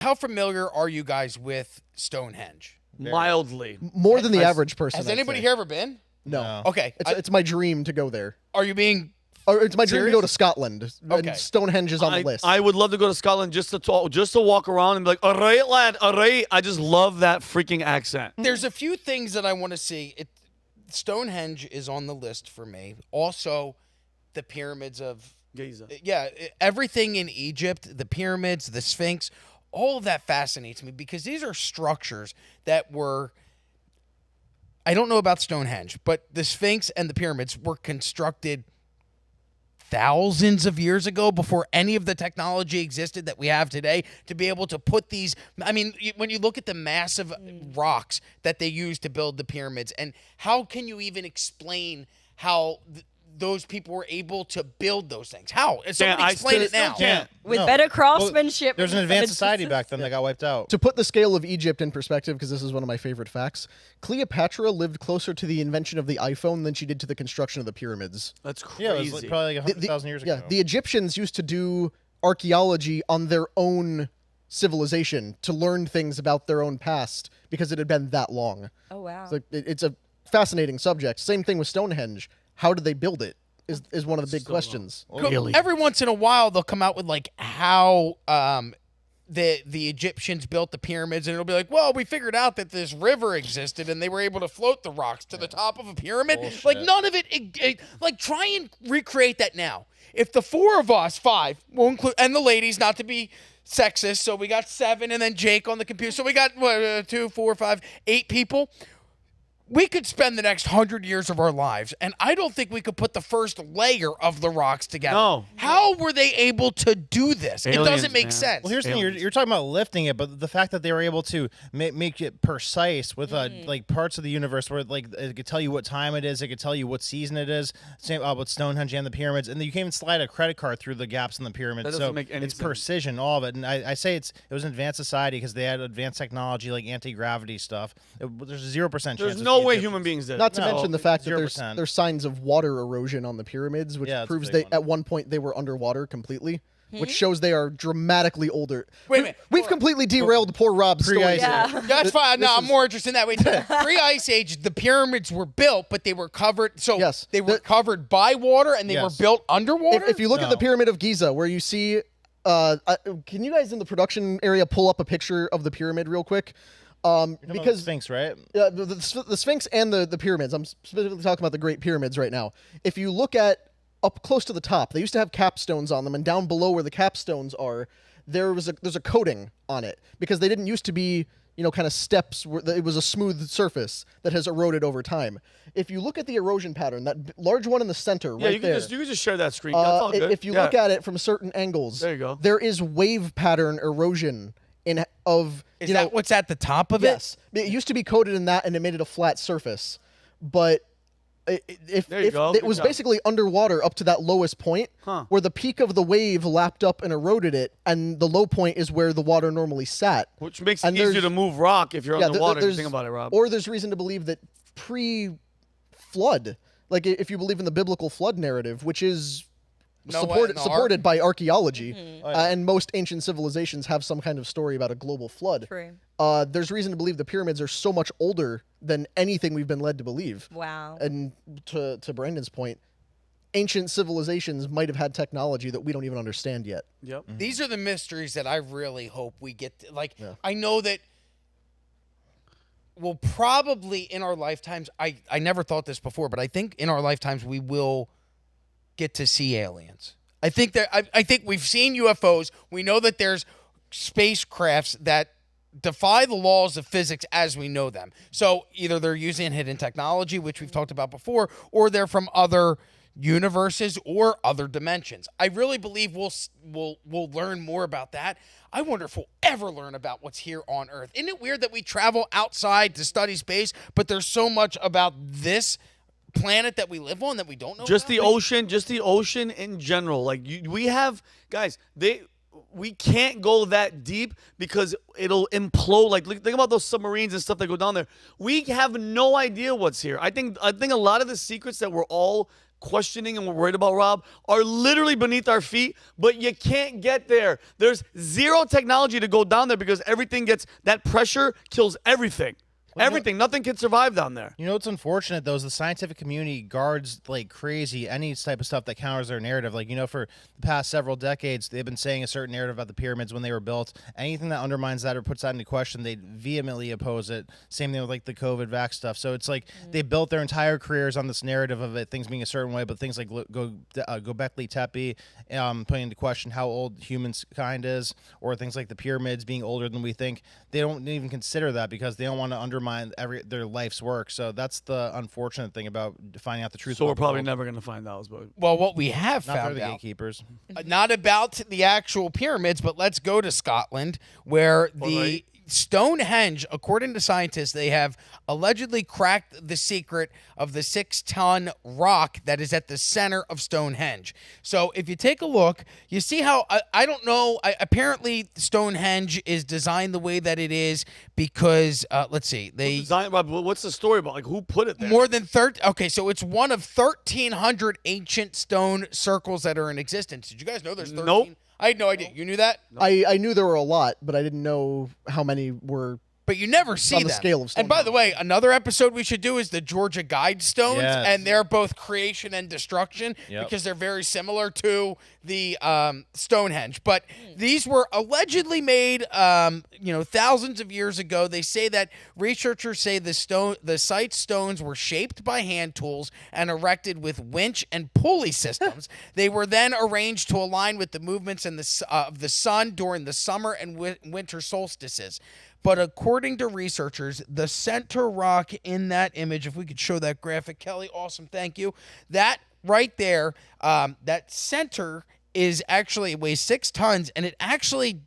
How familiar are you guys with Stonehenge? Mildly. More than the average person. Has I'd anybody say. here ever been? No. Okay. It's my dream to go there. Are you being... Or it's my dream to Serious? go to Scotland. Okay. And Stonehenge is on the list. I would love to go to Scotland just to talk, just to walk around and be like, all right, lad, all right. I just love that freaking accent. There's a few things that I want to see. Stonehenge is on the list for me. Also, the pyramids of... Giza. Yeah, everything in Egypt, the pyramids, the Sphinx, all of that fascinates me because these are structures that were... I don't know about Stonehenge, but the Sphinx and the pyramids were constructed thousands of years ago before any of the technology existed that we have today to be able to put these. I mean, when you look at the massive rocks that they used to build the pyramids, and how can you even explain how those people were able to build those things? How? Somebody explain it now. With better craftsmanship. There's an advanced society back then that got wiped out. To put the scale of Egypt in perspective, because this is one of my favorite facts, Cleopatra lived closer to the invention of the iPhone than she did to the construction of the pyramids. That's crazy. Yeah, it was probably like 100,000 years ago. Yeah, the Egyptians used to do archaeology on their own civilization to learn things about their own past because it had been that long. Oh, wow. It's a fascinating subject. Same thing with Stonehenge. How did they build it is one of the big questions. Every once in a while, they'll come out with like how the Egyptians built the pyramids, and it'll be like, well, we figured out that this river existed, and they were able to float the rocks to the top of a pyramid. Bullshit. Like none of it. Like try and recreate that now. If the four of us, five, will include, and the ladies, not to be sexist, so we got 7, and then Jake on the computer, so we got 2, 4, 5, 8 people. We could spend the next 100 years of our lives, and I don't think we could put the first layer of the rocks together. No. How were they able to do this? Aliens, it doesn't make man. sense. Well, here's the thing: you're talking about lifting it, but the fact that they were able to make it precise with like parts of the universe where like it could tell you what time it is, it could tell you what season it is. Same with Stonehenge and the pyramids, and then you can even slide a credit card through the gaps in the pyramids. That doesn't so make any it's sense. precision, all of it. And I say it was an advanced society because they had advanced technology like anti-gravity stuff. There's 0% chance. There's no way human beings did. Not to No, mention the fact that 0%. there's signs of water erosion on the pyramids, which Yeah, that's a proves big they one. at one point they were underwater completely, which shows they are dramatically older. Wait a minute. We've completely derailed poor Rob's story. Pre-Ice here. Yeah. That's fine. No, I'm more interested in that. Wait, pre-Ice Age, the pyramids were built, but they were covered. So Yes. they were covered by water, and they were Yes. built underwater. If you look at the No. Pyramid of Giza, where you see, can you guys in the production area pull up a picture of the pyramid real quick? Because Sphinx, right? the Sphinx and the pyramids. I'm specifically talking about the Great Pyramids right now. If you look at up close to the top, they used to have capstones on them, and down below where the capstones are, there's a coating on it because they didn't used to be kind of steps. It was a smooth surface that has eroded over time. If you look at the erosion pattern, that large one in the center, Yeah, right you can there. just share that screen. That's all good. If you look at it from certain angles, There you go. There is wave pattern erosion Is that what's at the top of yes. It used to be coated in that, and it made it a flat surface. But if There you go. it Good was job. basically underwater up to that lowest point, where the peak of the wave lapped up and eroded it, and the low point is where the water normally sat. Which makes it And easier there's- to move rock if you're Yeah, underwater. If you there's- think about it, Rob. Or there's reason to believe that pre-flood, like if you believe in the biblical flood narrative, which is supported by archaeology, and most ancient civilizations have some kind of story about a global flood. True. There's reason to believe the pyramids are so much older than anything we've been led to believe. Wow. And to Brandon's point, ancient civilizations might have had technology that we don't even understand yet. Yep. These are the mysteries that I really hope we get to, I know that we'll probably in our lifetimes, I never thought this before, but I think in our lifetimes we will get to see aliens. I think we've seen UFOs. We know that there's spacecrafts that defy the laws of physics as we know them. So either they're using hidden technology, which we've talked about before, or they're from other universes or other dimensions. I really believe we'll learn more about that. I wonder if we'll ever learn about what's here on Earth. Isn't it weird that we travel outside to study space, but there's so much about this planet that we live on that we don't know Just about? the ocean in general. Like we have guys, we can't go that deep because it'll implode. Like think about those submarines and stuff that go down there. We have no idea what's here. I think a lot of the secrets that we're all questioning and we're worried about, Rob, are literally beneath our feet, but you can't get there. There's zero technology to go down there because that pressure kills everything. Everything. Nothing can survive down there. You know what's unfortunate though is the scientific community guards like crazy any type of stuff that counters their narrative. Like, for the past several decades, they've been saying a certain narrative about the pyramids when they were built. Anything that undermines that or puts that into question, they vehemently oppose it. Same thing with like the COVID vax stuff. So it's like they built their entire careers on this narrative of things being a certain way, but things like Göbekli Tepe, putting into question how old humankind is, or things like the pyramids being older than we think. They don't even consider that because they don't want to undermine their life's work. So that's the unfortunate thing about finding out the truth. So we're about the probably world. never going to find out. But Well, what we have Not they're found the out, gatekeepers. not about the actual pyramids, but let's go to Scotland, where the Stonehenge, according to scientists, they have allegedly cracked the secret of the 6-ton rock that is at the center of Stonehenge. So if you take a look, you see how, I don't know, apparently Stonehenge is designed the way that it is because, let's see, Rob, what's the story about? Like, who put it there? more than 30. Okay, so it's one of 1,300 ancient stone circles that are in existence. Did you guys know there's 13? Nope. I had no idea. You knew that? I knew there were a lot, but I didn't know how many were. But you never see on the them. scale of And by Stonehenge. the way, another episode we should do is the Georgia Guidestones, Yes. and they're both creation and destruction Yep. because they're very similar to the Stonehenge. But these were allegedly made, thousands of years ago. They say that researchers say the site stones were shaped by hand tools and erected with winch and pulley systems. They were then arranged to align with the movements of the sun during the summer and winter solstices. But according to researchers, the center rock in that image, if we could show that graphic, Kelly, awesome, thank you. That right there, that center is actually, it weighs 6 tons, and it actually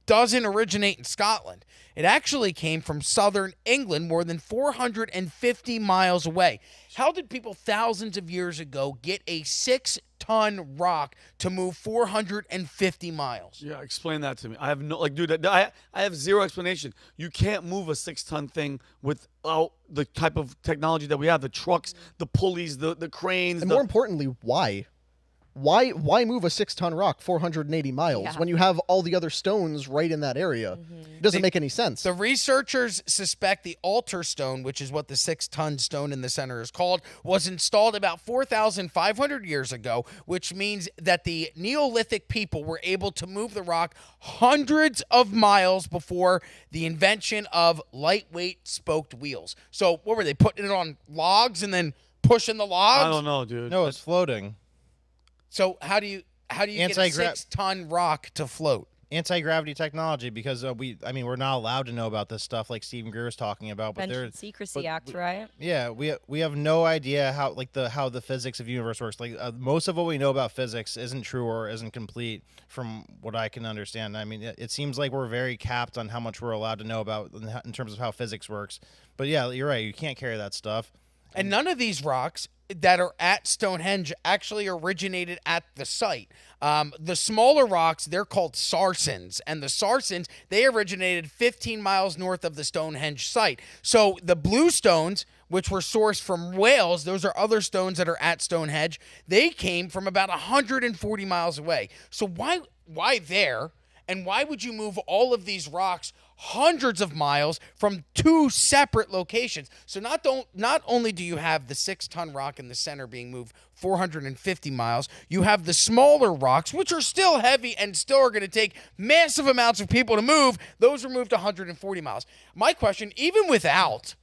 doesn't originate in Scotland. It actually came from southern England, more than 450 miles away. How did people thousands of years ago get a 6-ton rock to move 450 miles? Yeah, explain that to me. I have no, dude, I have zero explanation. You can't move a 6-ton thing without the type of technology that we have, the trucks, the pulleys, the cranes. And more importantly, why? Why move a 6-ton rock 480 miles Yeah. when you have all the other stones right in that area? It doesn't make any sense. The researchers suspect the altar stone, which is what the 6-ton stone in the center is called, was installed about 4,500 years ago, which means that the Neolithic people were able to move the rock hundreds of miles before the invention of lightweight spoked wheels. So what were they, putting it on logs and then pushing the logs? I don't know, dude. No, it's floating. So how do you get a Anti-gra- 6-ton rock to float? Anti-gravity technology, because we're not allowed to know about this stuff like Stephen Greer was talking about. But Mentioned Secrecy Act, right? yeah, we have no idea how the physics of the universe works. Like most of what we know about physics isn't true or isn't complete, from what I can understand. I mean, it seems like we're very capped on how much we're allowed to know about in terms of how physics works. But yeah, you're right. You can't carry that stuff. And none of these rocks that are at Stonehenge actually originated at the site. The smaller rocks, they're called sarsens. And the sarsens, they originated 15 miles north of the Stonehenge site. So the blue stones, which were sourced from Wales, those are other stones that are at Stonehenge, they came from about 140 miles away. So why there? And why would you move all of these rocks hundreds of miles from 2 separate locations? So not only do you have the 6-ton rock in the center being moved 450 miles, you have the smaller rocks, which are still heavy and still are going to take massive amounts of people to move. Those were moved 140 miles. My question, even without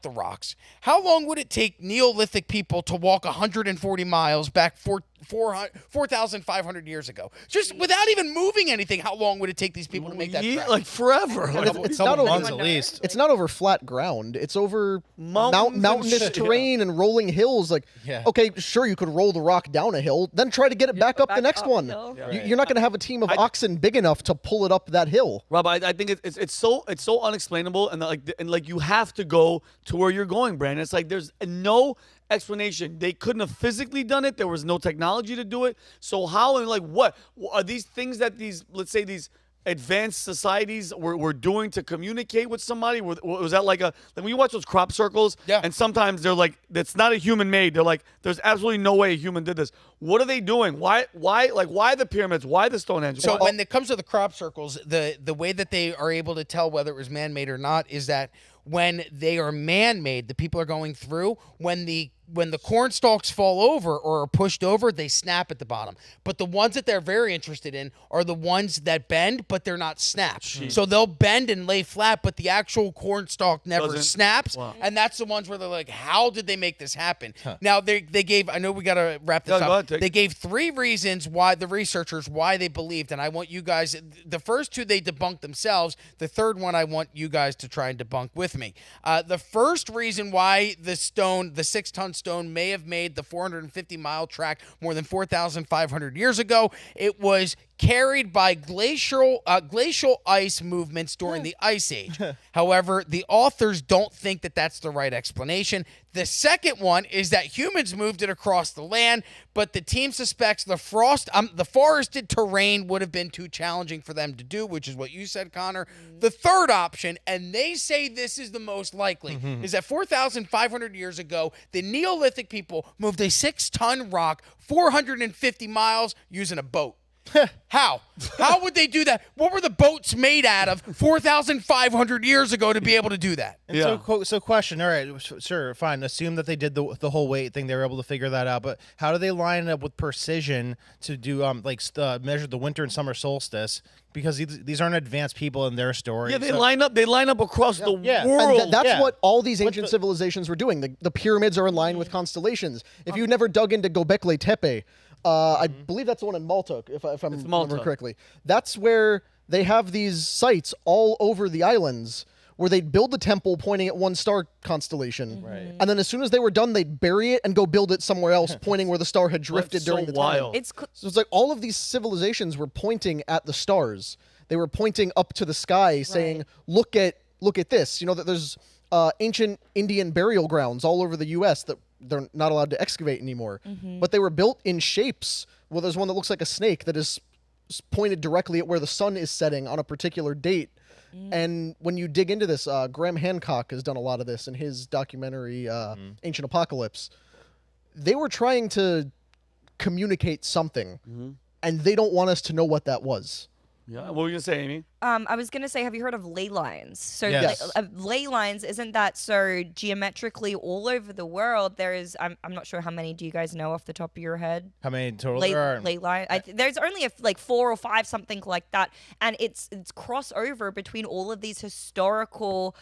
the rocks, how long would it take Neolithic people to walk 140 miles back 4,500 years ago? Just without even moving anything, how long would it take these people to make that trek? Like forever. And Like, it's Couple not months over, at least. it's not over flat ground. It's over Mountains and mountainous shit. terrain and rolling hills. Like, Yeah. okay, sure, you could roll the rock down a hill, then try to get it back up the back next one. uphill. You're not going to have a team of oxen big enough to pull it up that hill. Rob, I think it's so unexplainable, and you have to go to where you're going, Brandon. It's like there's no explanation. They couldn't have physically done it. There was no technology to do it. So how and like what are these things that let's say these advanced societies were doing to communicate with somebody? Was that like when you watch those crop circles, Yeah. and sometimes they're like, that's not a human made. They're like, there's absolutely no way a human did this. What are they doing? Why the pyramids? Why the Stonehenge? So Why- when it comes to the crop circles, the way that they are able to tell whether it was man-made or not is that when they are man-made, the people are going through, when the corn stalks fall over or are pushed over, they snap at the bottom. But the ones that they're very interested in are the ones that bend, but they're not snapped. So they'll bend and lay flat, but the actual corn stalk never Doesn't- snaps. Wow. And that's the ones where they're like, how did they make this happen? Now, they gave, I know we got to wrap this Yeah, go up. ahead, They gave 3 reasons why the researchers, why they believed. And I want you guys, the first 2 they debunked themselves. The third one I want you guys to try and debunk with me. The first reason why the 6-ton stone may have made the 450-mile track more than 4,500 years ago, it was carried by glacial ice movements during the Ice Age. However, the authors don't think that that's the right explanation. The second one is that humans moved it across the land, but the team suspects the forested terrain would have been too challenging for them to do, which is what you said, Connor. The third option, and they say this is the most likely, is that 4,500 years ago, the Neolithic people moved a 6-ton rock 450 miles using a boat. How? How would they do that? What were the boats made out of 4,500 years ago to be able to do that? And Yeah. so question. All right, sure, fine. Assume that they did the whole weight thing. They were able to figure that out. But how do they line it up with precision to do measure the winter and summer solstice? Because these aren't advanced people in their story. yeah, they line up. They line up across the Yeah. And world. And that's Yeah. what all these ancient civilizations were doing. The pyramids are in line with constellations. If you never dug into Göbekli Tepe, I believe that's the one in Malta, if I'm Malta. remember correctly. That's where they have these sites all over the islands where they'd build the temple pointing at one star constellation. Right. And then as soon as they were done, they'd bury it and go build it somewhere else, pointing where the star had drifted That's during so the wild. time. It's So it's like all of these civilizations were pointing at the stars. They were pointing up to the sky, saying, "Look at this." You know that there's ancient Indian burial grounds all over the U.S. that they're not allowed to excavate anymore. But they were built in shapes. Well, there's one that looks like a snake that is pointed directly at where the sun is setting on a particular date. And when you dig into this, Graham Hancock has done a lot of this in his documentary, Ancient Apocalypse. They were trying to communicate something, and they don't want us to know what that was. Yeah. What were you gonna say, Amy? I was gonna say, have you heard of ley lines? So Yes. ley lines, isn't that so geometrically all over the world? There is, I'm not sure how many do you guys know off the top of your head? How many total Ley, there are? ley line. There's only like 4 or 5, something like that, and it's crossover between all of these historical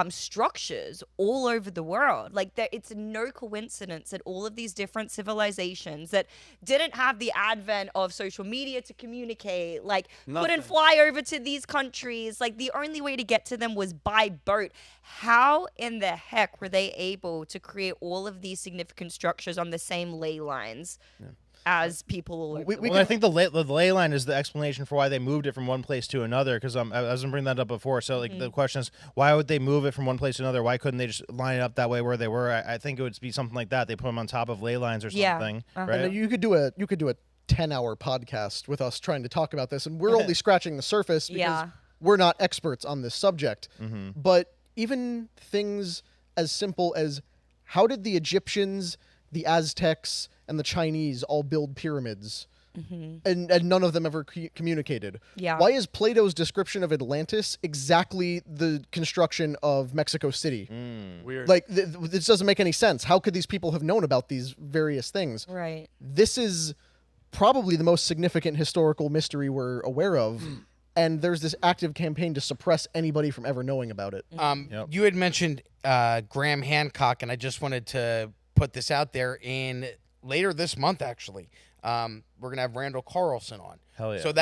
structures all over the world. Like it's no coincidence that all of these different civilizations that didn't have the advent of social media to communicate, like couldn't fly over to these countries. Like the only way to get to them was by boat. How in the heck were they able to create all of these significant structures on the same ley lines as people all over? Well, I think the ley line is the explanation for why they moved it from one place to another. Because I was gonna bring that up before. So like the question is, why would they move it from one place to another? Why couldn't they just line it up that way where they were? I think it would be something like that. They put them on top of ley lines or Yeah. something, Uh-huh. right? And you could do a 10-hour podcast with us trying to talk about this, and we're only scratching the surface because Yeah. we're not experts on this subject. But even things as simple as how did the Egyptians, the Aztecs, and the Chinese all build pyramids? And none of them ever communicated. Yeah. Why is Plato's description of Atlantis exactly the construction of Mexico City? Weird. Like, this doesn't make any sense. How could these people have known about these various things? Right. This is probably the most significant historical mystery we're aware of. And there's this active campaign to suppress anybody from ever knowing about it. You had mentioned Graham Hancock, and I just wanted to put this out there. In later this month, actually, we're gonna have Randall Carlson on. Hell yeah. So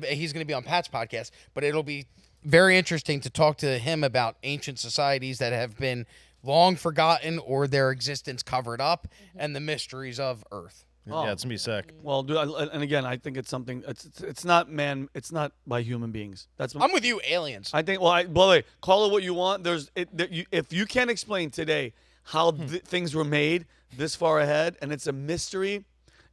he's gonna be on Pat's podcast, but it'll be very interesting to talk to him about ancient societies that have been long forgotten or their existence covered up, and the mysteries of Earth. Yeah, it's gonna be sick. Well, dude, and again, I think it's something. It's not man. It's not by human beings. That's. I'm with you, aliens. I think. Well, by the way, call it what you want. If you can't explain today how things were made this far ahead, and it's a mystery,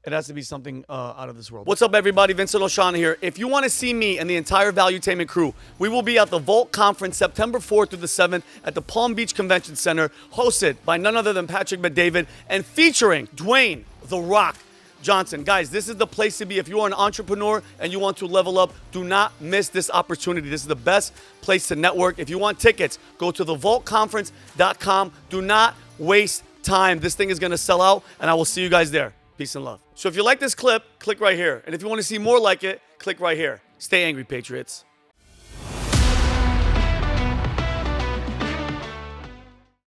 It has to be something out of this world. What's up, everybody? Vincent Oshana here. If you want to see me and the entire Valuetainment crew, we will be at the Vault Conference September 4th through the 7th at the Palm Beach Convention Center, hosted by none other than Patrick Bet-David and featuring Dwayne The Rock Johnson. Guys, this is the place to be. If you are an entrepreneur and you want to level up, do not miss this opportunity. This is the best place to network. If you want tickets, go to thevaultconference.com. Do not waste time. This thing is going to sell out, and I will see you guys there. Peace and love. So if you like this clip, click right here. And if you want to see more like it, click right here. Stay angry, Patriots.